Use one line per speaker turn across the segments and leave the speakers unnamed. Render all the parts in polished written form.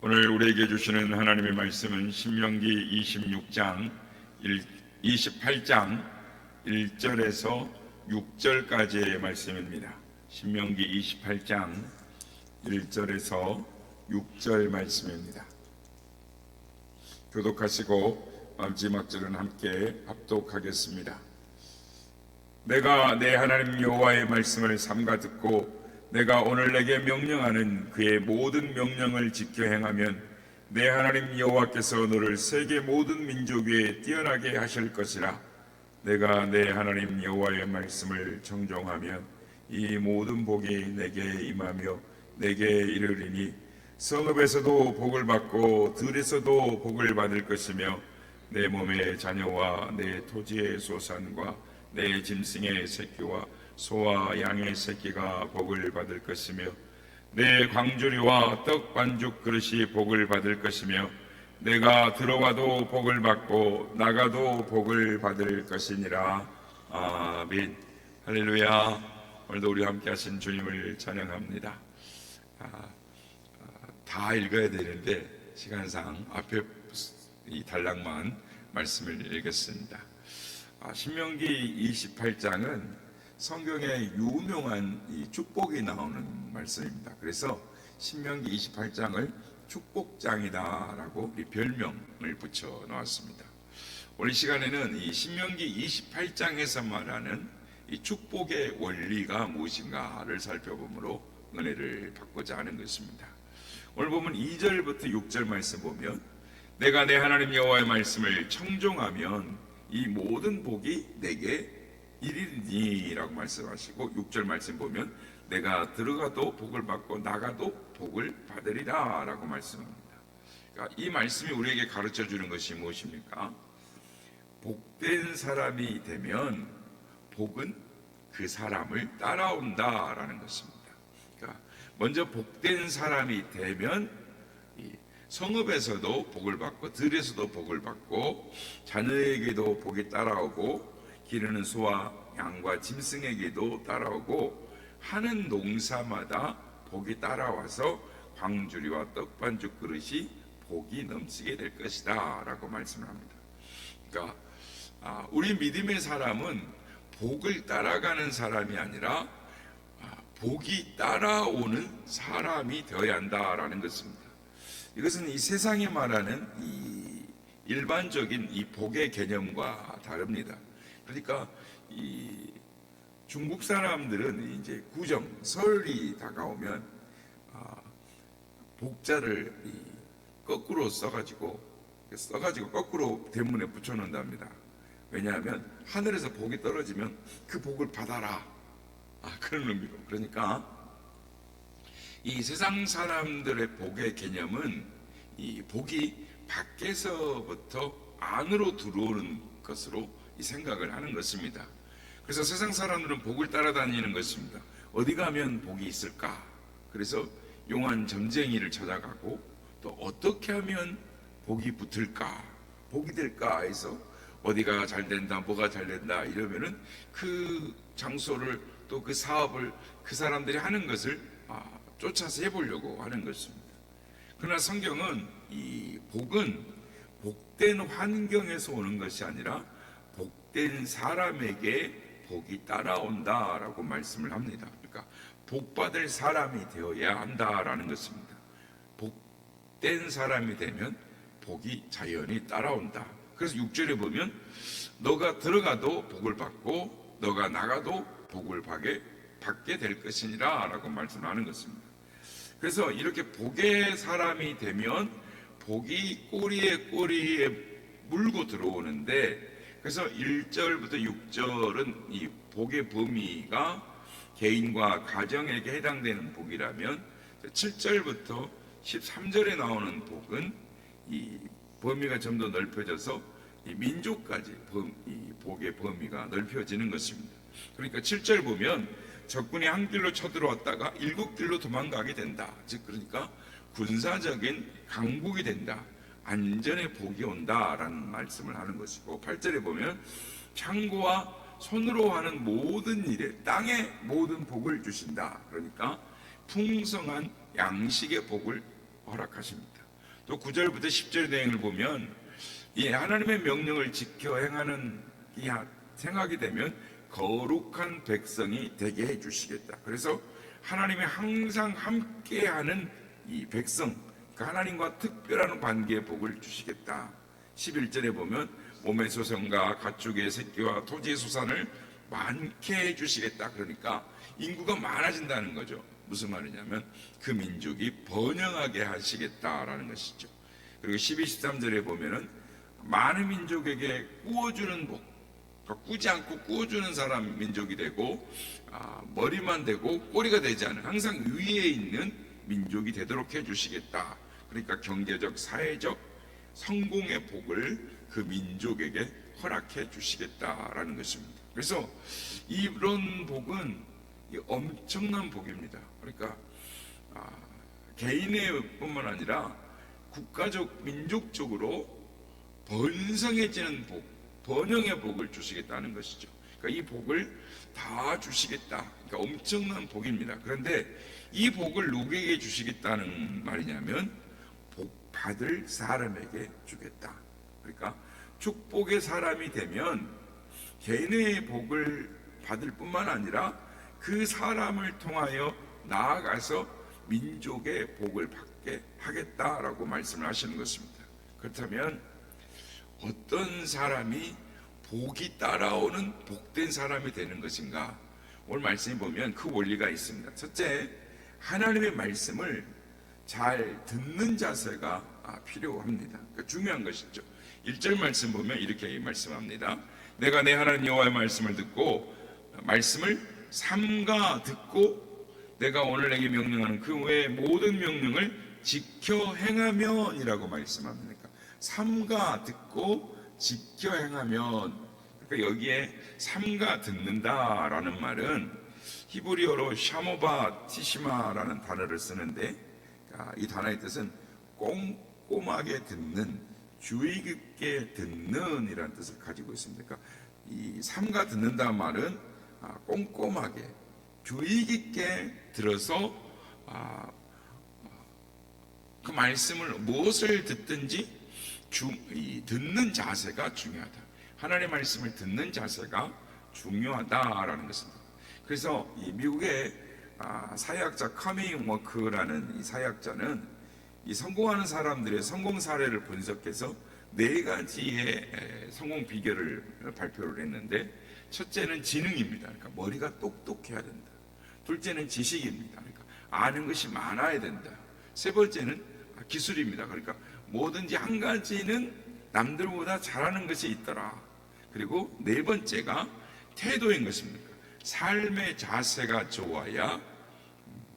오늘 우리에게 주시는 하나님의 말씀은 신명기 28장 1절에서 6절까지의 말씀입니다. 신명기 28장 1절에서 6절 말씀입니다. 교독하시고 마지막 절은 함께 합독하겠습니다. 내가 내 하나님 여호와의 말씀을 삼가 듣고 내가 오늘 내게 명령하는 그의 모든 명령을 지켜 행하면 내 하나님 여호와께서 너를 세계 모든 민족 위에 뛰어나게 하실 것이라. 내가 내 하나님 여호와의 말씀을 청종하면 이 모든 복이 내게 임하며 내게 이르리니 성읍에서도 복을 받고 들에서도 복을 받을 것이며 내 몸의 자녀와 내 토지의 소산과 내 짐승의 새끼와 소와 양의 새끼가 복을 받을 것이며 내 광주리와 떡 반죽 그릇이 복을 받을 것이며 내가 들어가도 복을 받고 나가도 복을 받을 것이니라. 아멘. 할렐루야. 오늘도 우리 함께 하신 주님을 찬양합니다. 다 읽어야 되는데 시간상 앞에 이 단락만 말씀을 읽겠습니다. 신명기 28장은 성경에 유명한 이 축복이 나오는 말씀입니다. 그래서 신명기 28장을 축복장이다라고 별명을 붙여 놓았습니다. 오늘 시간에는 이 신명기 28장에서 말하는 이 축복의 원리가 무엇인가를 살펴보므로 은혜를 받고자 하는 것입니다. 오늘 보면 2절부터 6절 말씀 보면 내가 내 하나님 여호와의 말씀을 청종하면 이 모든 복이 내게 이르리니라고 말씀하시고 6절 말씀 보면 내가 들어가도 복을 받고 나가도 복을 받으리라 라고 말씀합니다. 그러니까 이 말씀이 우리에게 가르쳐 주는 것이 무엇입니까? 복된 사람이 되면 복은 그 사람을 따라온다 라는 것입니다. 그러니까 먼저 복된 사람이 되면 성읍에서도 복을 받고 들에서도 복을 받고 자녀에게도 복이 따라오고 기르는 소와 양과 짐승에게도 따라오고 하는 농사마다 복이 따라와서 광주리와 떡반죽 그릇이 복이 넘치게 될 것이다 라고 말씀합니다. 그러니까 우리 믿음의 사람은 복을 따라가는 사람이 아니라 복이 따라오는 사람이 되어야 한다라는 것입니다. 이것은 이 세상에 말하는 이 일반적인 이 복의 개념과 다릅니다. 그러니까 이 중국 사람들은 이제 구정, 설이 다가오면 복자를 거꾸로 써가지고 거꾸로 대문에 붙여놓는답니다. 왜냐하면 하늘에서 복이 떨어지면 그 복을 받아라, 그런 의미로. 그러니까 이 세상 사람들의 복의 개념은 이 복이 밖에서부터 안으로 들어오는 것으로 이 생각을 하는 것입니다. 그래서 세상 사람들은 복을 따라다니는 것입니다. 어디 가면 복이 있을까? 그래서 용한 점쟁이를 찾아가고 또 어떻게 하면 복이 붙을까? 복이 될까 해서 어디가 잘 된다, 뭐가 잘 된다 이러면은 그 장소를 또 그 사업을 그 사람들이 하는 것을 쫓아서 해보려고 하는 것입니다. 그러나 성경은 이 복은 복된 환경에서 오는 것이 아니라 복된 사람에게 복이 따라온다라고 말씀을 합니다. 그러니까 복받을 사람이 되어야 한다라는 것입니다. 복된 사람이 되면 복이 자연히 따라온다. 그래서 6절에 보면 너가 들어가도 복을 받고 너가 나가도 복을 받게 될 것이니라 라고 말씀하는 것입니다. 그래서 이렇게 복의 사람이 되면 복이 꼬리에 물고 들어오는데, 그래서 1절부터 6절은 이 복의 범위가 개인과 가정에게 해당되는 복이라면 7절부터 13절에 나오는 복은 이 범위가 좀 더 넓혀져서 이 민족까지 이 복의 범위가 넓혀지는 것입니다. 그러니까 7절 보면 적군이 한 길로 쳐들어왔다가 7길로 도망가게 된다. 즉 그러니까 군사적인 강국이 된다. 안전의 복이 온다라는 말씀을 하는 것이고, 8절에 보면 창고와 손으로 하는 모든 일에 땅의 모든 복을 주신다. 그러니까 풍성한 양식의 복을 허락하십니다. 또 9절부터 10절의 내용을 보면 이 하나님의 명령을 지켜 행하는 이 생각이 되면 거룩한 백성이 되게 해주시겠다. 그래서 하나님이 항상 함께하는 이 백성, 그 하나님과 특별한 관계의 복을 주시겠다. 11절에 보면 몸의 소생과 가축의 새끼와 토지의 소산을 많게 해주시겠다. 그러니까 인구가 많아진다는 거죠. 무슨 말이냐면 그 민족이 번영하게 하시겠다라는 것이죠. 그리고 12, 13절에 보면은 많은 민족에게 꾸어주는 복, 그러니까 꾸지 않고 꾸어주는 사람 민족이 되고 머리만 되고 꼬리가 되지 않은 항상 위에 있는 민족이 되도록 해주시겠다. 그러니까 경제적, 사회적 성공의 복을 그 민족에게 허락해 주시겠다라는 것입니다. 그래서 이런 복은 엄청난 복입니다. 그러니까 개인의 뿐만 아니라 국가적, 민족적으로 번성해지는 복, 번영의 복을 주시겠다는 것이죠. 그러니까 이 복을 다 주시겠다. 그러니까 엄청난 복입니다. 그런데 이 복을 누구에게 주시겠다는 말이냐면 복 받을 사람에게 주겠다. 그러니까 축복의 사람이 되면 개인의 복을 받을 뿐만 아니라 그 사람을 통하여 나아가서 민족의 복을 받게 하겠다라고 말씀을 하시는 것입니다. 그렇다면 어떤 사람이 복이 따라오는 복된 사람이 되는 것인가? 오늘 말씀에 보면 그 원리가 있습니다. 첫째, 하나님의 말씀을 잘 듣는 자세가 필요합니다. 그러니까 중요한 것이죠. 1절 말씀 보면 이렇게 말씀합니다. 내가 내 하나님 여호와의 말씀을 듣고 말씀을 삼가 듣고 내가 오늘 내게 명령하는 그 외의 모든 명령을 지켜 행하면이라고 말씀합니다. 삼가 듣고 지켜 행하면, 그러니까 여기에 삼가 듣는다라는 말은 히브리어로 샤모바 티시마라는 단어를 쓰는데 이 단어의 뜻은 꼼꼼하게 듣는, 주의 깊게 듣는 이라는 뜻을 가지고 있습니다. 그러니까 이 삼가 듣는다는 말은 꼼꼼하게 주의 깊게 들어서 그 말씀을 무엇을 듣든지 듣는 자세가 중요하다. 하나님의 말씀을 듣는 자세가 중요하다라는 것입니다. 그래서 이 미국의 사회학자 커밍 워크라는 이 사회학자는 이 성공하는 사람들의 성공 사례를 분석해서 4가지의 성공 비결을 발표를 했는데, 첫째는 지능입니다. 그러니까 머리가 똑똑해야 된다. 둘째는 지식입니다. 그러니까 아는 것이 많아야 된다. 세 번째는 기술입니다. 그러니까 뭐든지 한 가지는 남들보다 잘하는 것이 있더라. 그리고 네 번째가 태도인 것입니다. 삶의 자세가 좋아야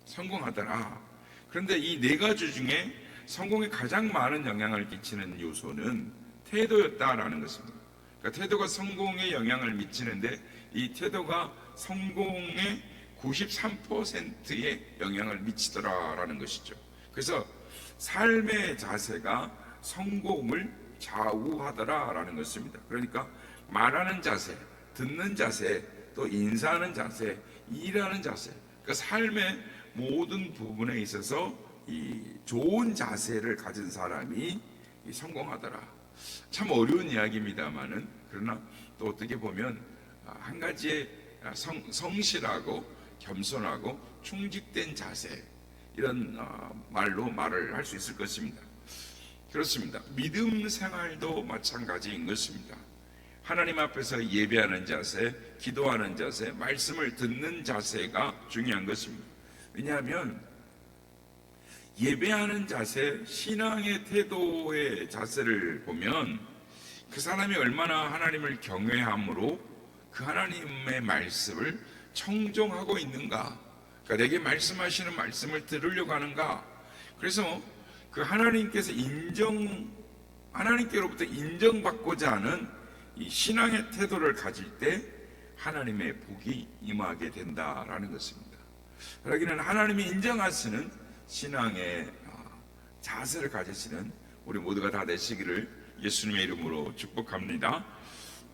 성공하더라. 그런데 이 4가지 중에 성공에 가장 많은 영향을 끼치는 요소는 태도였다라는 것입니다. 그러니까 태도가 성공에 영향을 미치는데 이 태도가 성공의 93%의 영향을 미치더라라는 것이죠. 그래서 삶의 자세가 성공을 좌우하더라라는 것입니다. 그러니까 말하는 자세, 듣는 자세, 또 인사하는 자세, 일하는 자세, 그러니까 삶의 모든 부분에 있어서 이 좋은 자세를 가진 사람이 성공하더라. 참 어려운 이야기입니다만은, 그러나 또 어떻게 보면 한 가지의 성실하고 겸손하고 충직된 자세, 이런 말로 말을 할 수 있을 것입니다. 그렇습니다. 믿음 생활도 마찬가지인 것입니다. 하나님 앞에서 예배하는 자세, 기도하는 자세, 말씀을 듣는 자세가 중요한 것입니다. 왜냐하면 예배하는 자세, 신앙의 태도의 자세를 보면 그 사람이 얼마나 하나님을 경외함으로 그 하나님의 말씀을 청종하고 있는가, 그러니까 내게 말씀하시는 말씀을 들으려고 하는가. 그래서 그 하나님께로부터 인정받고자 하는 이 신앙의 태도를 가질 때 하나님의 복이 임하게 된다라는 것입니다. 여기는 하나님이 인정하시는 신앙의 자세를 가지시는 우리 모두가 다 되시기를 예수님의 이름으로 축복합니다.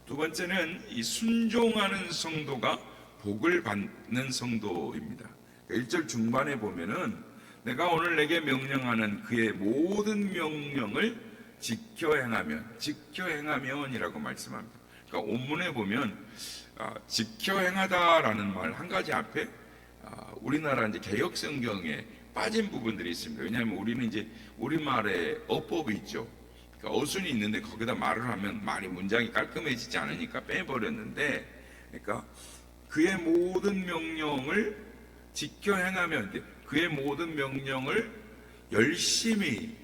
두 번째는 이 순종하는 성도가 복을 받는 성도입니다. 1절 중반에 보면은 내가 오늘 내게 명령하는 그의 모든 명령을 지켜 행하면이라고 말씀합니다. 그러니까 온문에 보면 지켜 행하다라는 말 한 가지 앞에 우리나라 이제 개역 성경에 빠진 부분들이 있습니다. 왜냐하면 우리는 이제 우리말에 어법이 있죠. 그러니까 어순이 있는데 거기다 말을 하면 말이 문장이 깔끔해지지 않으니까 빼버렸는데, 그러니까 그의 모든 명령을 지켜 행하면, 그의 모든 명령을 열심히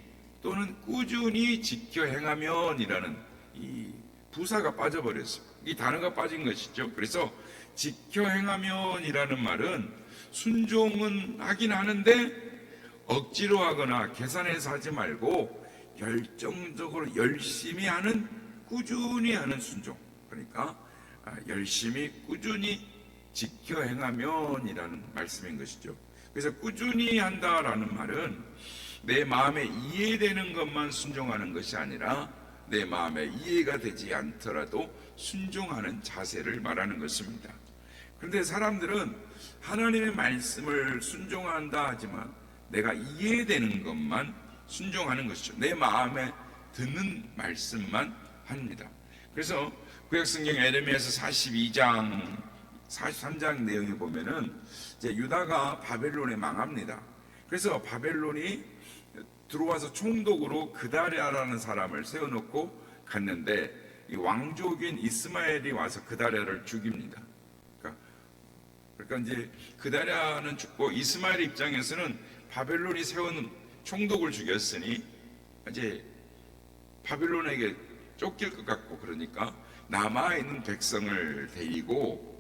또는 꾸준히 지켜 행하면이라는 이 부사가 빠져버렸어요. 이 단어가 빠진 것이죠. 그래서 지켜 행하면이라는 말은 순종은 하긴 하는데 억지로 하거나 계산해서 하지 말고 열정적으로 열심히 하는, 꾸준히 하는 순종. 그러니까 열심히 꾸준히 지켜 행하면이라는 말씀인 것이죠. 그래서 꾸준히 한다라는 말은 내 마음에 이해되는 것만 순종하는 것이 아니라 내 마음에 이해가 되지 않더라도 순종하는 자세를 말하는 것입니다. 그런데 사람들은 하나님의 말씀을 순종한다 하지만 내가 이해되는 것만 순종하는 것이죠. 내 마음에 듣는 말씀만 합니다. 그래서 구약성경 에레미야서 42장 43장 내용에 보면은 이제 유다가 바벨론에 망합니다. 그래서 바벨론이 들어와서 총독으로 그다랴라는 사람을 세워놓고 갔는데 이 왕족인 이스마엘이 와서 그다랴를 죽입니다. 그러니까 이제 그다랴는 죽고 이스마엘 입장에서는 바벨론이 세운 총독을 죽였으니 이제 바벨론에게 쫓길 것 같고, 그러니까 남아있는 백성을 데리고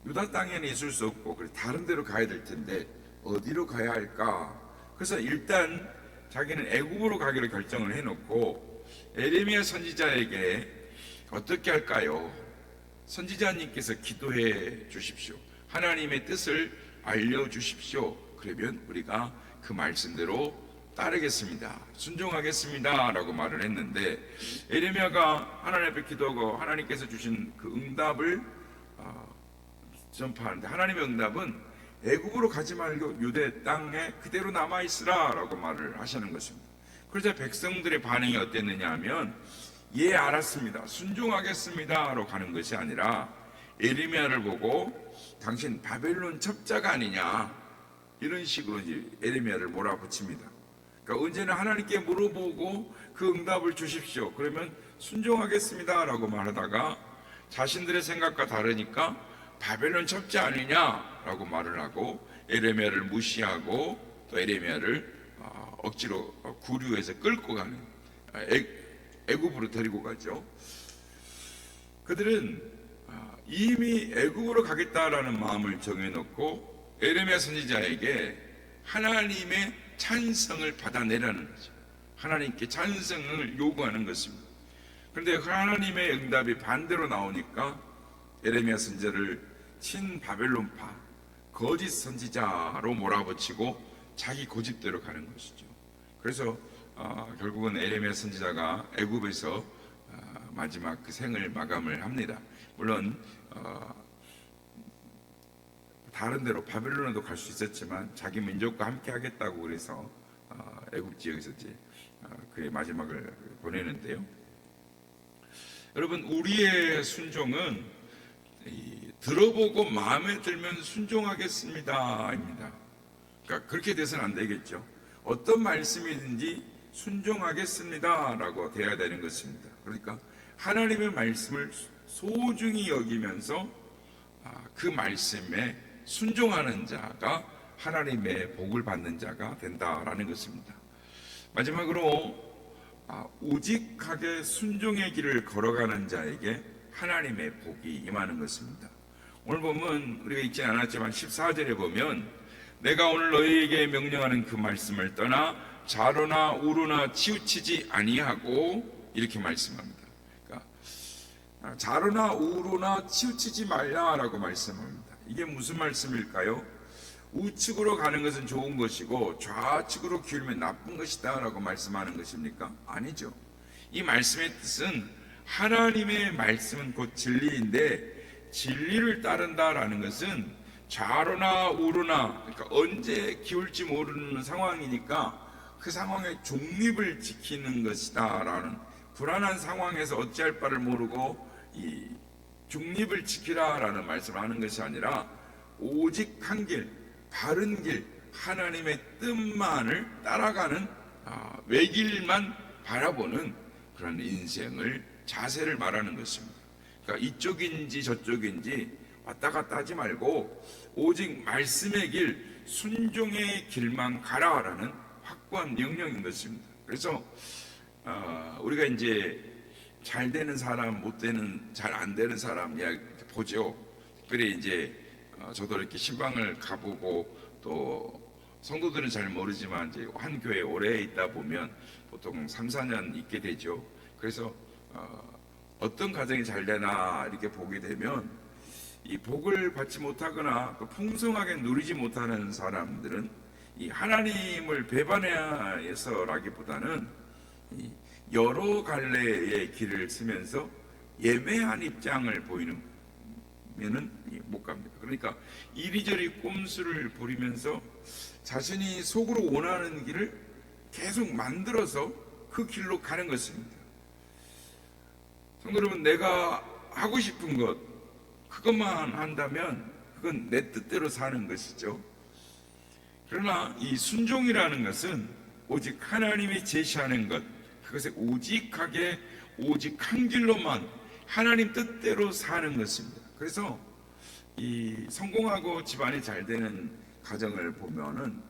유다 땅에는 있을 수 없고 다른 데로 가야 될 텐데 어디로 가야 할까? 그래서 일단 자기는 애굽으로 가기로 결정을 해놓고 에레미야 선지자에게 어떻게 할까요? 선지자님께서 기도해 주십시오. 하나님의 뜻을 알려주십시오. 그러면 우리가 그 말씀대로 따르겠습니다. 순종하겠습니다. 라고 말을 했는데 에레미야가 하나님 앞에 기도하고 하나님께서 주신 그 응답을 전파하는데, 하나님의 응답은 애굽으로 가지 말고 유대 땅에 그대로 남아있으라 라고 말을 하시는 것입니다. 그러자 백성들의 반응이 어땠느냐 하면 예, 알았습니다, 순종하겠습니다 로 가는 것이 아니라 에레미야를 보고 당신 바벨론 첩자가 아니냐, 이런 식으로 이제 에레미야를 몰아붙입니다. 그러니까 언제나 하나님께 물어보고 그 응답을 주십시오. 그러면 순종하겠습니다 라고 말하다가 자신들의 생각과 다르니까 바벨론 첩자 아니냐라고 말을 하고 에레미야를 무시하고 또 에레미야를 억지로 구류해서 끌고 가는, 애굽으로 데리고 가죠. 그들은 이미 애굽으로 가겠다라는 마음을 정해놓고 에레미야 선지자에게 하나님의 찬성을 받아내라는 거죠. 하나님께 찬성을 요구하는 것입니다. 그런데 하나님의 응답이 반대로 나오니까 에레미야 선지자를 친바벨론파 거짓 선지자로 몰아붙이고 자기 고집대로 가는 것이죠. 그래서 결국은 에레미야 선지자가 애굽에서 마지막 그 생을 마감을 합니다. 물론 다른 데로 바벨론에도 갈 수 있었지만 자기 민족과 함께 하겠다고 그래서 애굽 지역에서 이제 그의 마지막을 보내는데요. 여러분, 우리의 순종은 들어보고 마음에 들면 순종하겠습니다입니다. 그러니까 그렇게 돼서는 안 되겠죠. 어떤 말씀이든지 순종하겠습니다라고 돼야 되는 것입니다. 그러니까 하나님의 말씀을 소중히 여기면서 그 말씀에 순종하는 자가 하나님의 복을 받는 자가 된다라는 것입니다. 마지막으로 우직하게 순종의 길을 걸어가는 자에게 하나님의 복이 임하는 것입니다. 오늘 보면 우리가 읽지 않았지만 14절에 보면 내가 오늘 너희에게 명령하는 그 말씀을 떠나 좌로나 우로나 치우치지 아니하고, 이렇게 말씀합니다. 그러니까 좌로나 우로나 치우치지 말라라고 말씀합니다. 이게 무슨 말씀일까요? 우측으로 가는 것은 좋은 것이고 좌측으로 기울면 나쁜 것이다 라고 말씀하는 것입니까? 아니죠. 이 말씀의 뜻은 하나님의 말씀은 곧 진리인데 진리를 따른다라는 것은 좌로나 우로나, 그러니까 언제 기울지 모르는 상황이니까 그 상황의 중립을 지키는 것이다라는, 불안한 상황에서 어찌할 바를 모르고 이 중립을 지키라라는 말씀을 하는 것이 아니라 오직 한 길, 바른 길, 하나님의 뜻만을 따라가는 외길만 바라보는 그런 인생을, 자세를 말하는 것입니다. 그러니까 이쪽인지 저쪽인지 왔다 갔다 하지 말고 오직 말씀의 길, 순종의 길만 가라라는 확고한 명령인 것입니다. 그래서 우리가 이제 잘 되는 사람, 못 되는, 잘 안 되는 사람 이야기 보죠. 특별히 이제 저도 이렇게 신방을 가보고 또 성도들은 잘 모르지만 이제 한 교회에 오래 있다 보면 보통 3, 4년 있게 되죠. 그래서 어떤 가정이 잘 되나 이렇게 보게 되면 이 복을 받지 못하거나 또 풍성하게 누리지 못하는 사람들은 이 하나님을 배반해서라기보다는 이 여러 갈래의 길을 쓰면서 예매한 입장을 보이는 면은 못 갑니다. 그러니까 이리저리 꼼수를 부리면서 자신이 속으로 원하는 길을 계속 만들어서 그 길로 가는 것입니다. 성도 여러분, 내가 하고 싶은 것, 그것만 한다면 그건 내 뜻대로 사는 것이죠. 그러나 이 순종이라는 것은 오직 하나님이 제시하는 것, 그것에 오직하게 오직 한 길로만 하나님 뜻대로 사는 것입니다. 그래서 이 성공하고 집안이 잘 되는 가정을 보면은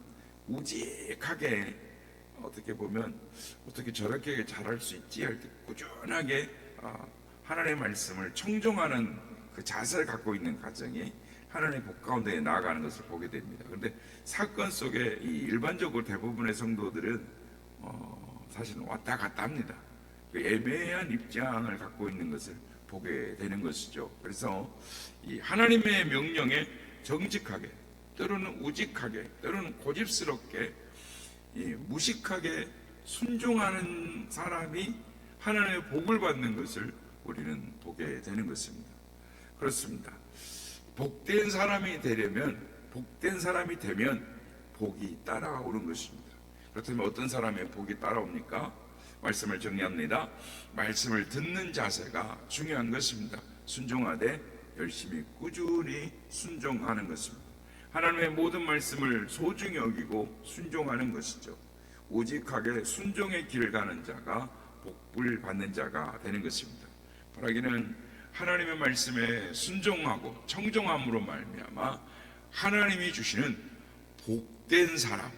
우직하게, 어떻게 보면 어떻게 저렇게 잘할 수 있지 할 때 꾸준하게 하나님의 말씀을 청종하는 그 자세를 갖고 있는 가정이 하나님의 복 가운데 나아가는 것을 보게 됩니다. 그런데 사건 속에 이 일반적으로 대부분의 성도들은 사실은 왔다 갔다 합니다. 그 애매한 입장을 갖고 있는 것을 보게 되는 것이죠. 그래서 이 하나님의 명령에 정직하게, 때로는 우직하게, 때로는 고집스럽게, 무식하게 순종하는 사람이 하나님의 복을 받는 것을 우리는 보게 되는 것입니다. 그렇습니다. 복된 사람이 되면 복이 따라오는 것입니다. 그렇다면 어떤 사람의 복이 따라옵니까? 말씀을 정리합니다. 말씀을 듣는 자세가 중요한 것입니다. 순종하되 열심히 꾸준히 순종하는 것입니다. 하나님의 모든 말씀을 소중히 여기고 순종하는 것이죠. 오직하게 순종의 길을 가는 자가 복을 받는 자가 되는 것입니다. 바라기는 하나님의 말씀에 순종하고 청종함으로 말미암아 하나님이 주시는 복된 사람,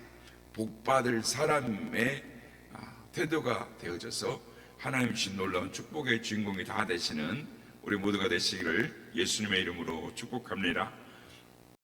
복받을 사람의 태도가 되어져서 하나님 주신 놀라운 축복의 주인공이 다 되시는 우리 모두가 되시기를 예수님의 이름으로 축복합니다.